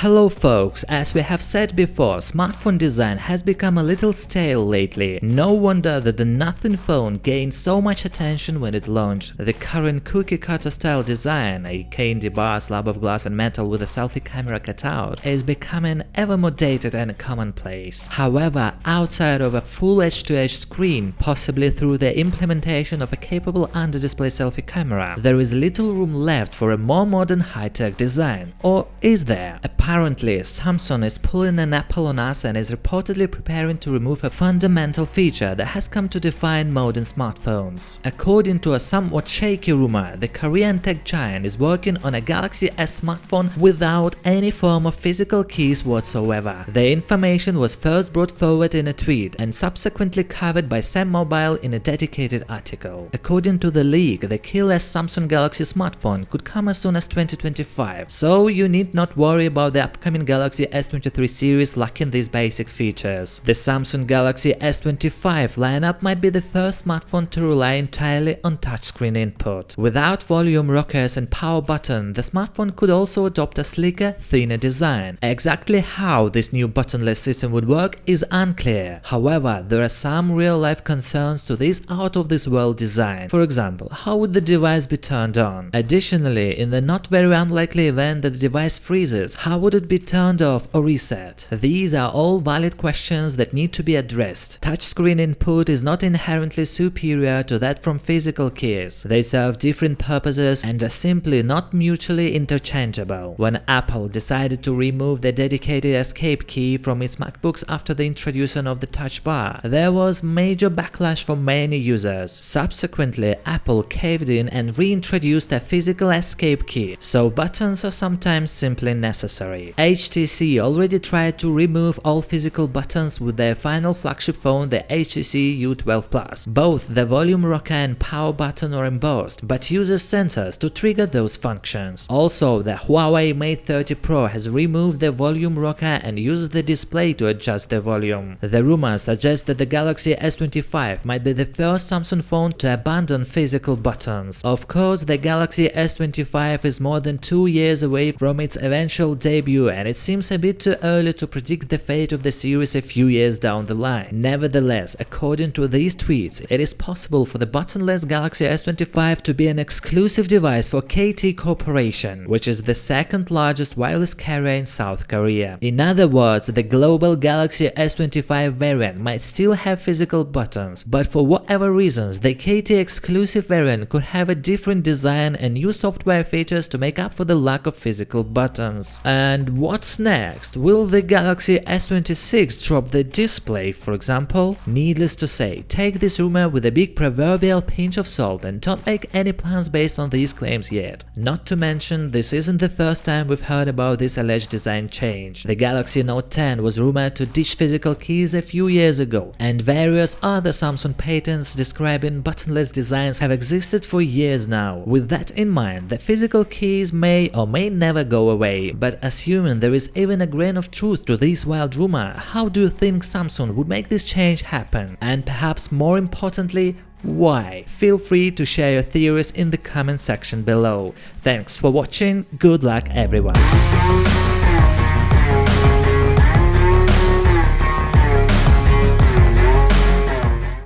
Hello folks, as we have said before, smartphone design has become a little stale lately. No wonder that the Nothing phone gained so much attention when it launched. The current cookie-cutter style design, a candy bar, slab of glass and metal with a selfie camera cutout, is becoming ever more dated and commonplace. However, outside of a full edge-to-edge screen, possibly through the implementation of a capable under-display selfie camera, there is little room left for a more modern high-tech design. Or is there? Apparently, Samsung is pulling an Apple on us and is reportedly preparing to remove a fundamental feature that has come to define modern smartphones. According to a somewhat shaky rumor, the Korean tech giant is working on a Galaxy S smartphone without any form of physical keys whatsoever. The information was first brought forward in a tweet and subsequently covered by Sam Mobile in a dedicated article. According to the leak, the keyless Samsung Galaxy smartphone could come as soon as 2025, so you need not worry about the upcoming Galaxy S23 series lacking these basic features. The Samsung Galaxy S25 lineup might be the first smartphone to rely entirely on touchscreen input. Without volume rockers and power button, the smartphone could also adopt a sleeker, thinner design. Exactly how this new buttonless system would work is unclear. However, there are some real-life concerns to this out-of-this-world design. For example, how would the device be turned on? Additionally, in the not very unlikely event that the device freezes, how would it be turned off or reset? These are all valid questions that need to be addressed. Touchscreen input is not inherently superior to that from physical keys. They serve different purposes and are simply not mutually interchangeable. When Apple decided to remove the dedicated escape key from its MacBooks after the introduction of the Touch Bar, there was major backlash from many users. Subsequently, Apple caved in and reintroduced a physical escape key, so buttons are sometimes simply necessary. HTC already tried to remove all physical buttons with their final flagship phone, the HTC U12 Plus. Both the volume rocker and power button are embossed, but uses sensors to trigger those functions. Also, the Huawei Mate 30 Pro has removed the volume rocker and uses the display to adjust the volume. The rumors suggest that the Galaxy S25 might be the first Samsung phone to abandon physical buttons. Of course, the Galaxy S25 is more than 2 years away from its eventual debut, and it seems a bit too early to predict the fate of the series a few years down the line. Nevertheless, according to these tweets, it is possible for the buttonless Galaxy S25 to be an exclusive device for KT Corporation, which is the second largest wireless carrier in South Korea. In other words, the global Galaxy S25 variant might still have physical buttons, but for whatever reasons, the KT exclusive variant could have a different design and new software features to make up for the lack of physical buttons. And what's next? Will the Galaxy S26 drop the display, for example? Needless to say, take this rumor with a big proverbial pinch of salt and don't make any plans based on these claims yet. Not to mention, this isn't the first time we've heard about this alleged design change. The Galaxy Note 10 was rumored to ditch physical keys a few years ago, and various other Samsung patents describing buttonless designs have existed for years now. With that in mind, the physical keys may or may never go away, but assuming there is even a grain of truth to this wild rumor, how do you think Samsung would make this change happen? And perhaps more importantly, why? Feel free to share your theories in the comment section below. Thanks for watching, good luck everyone!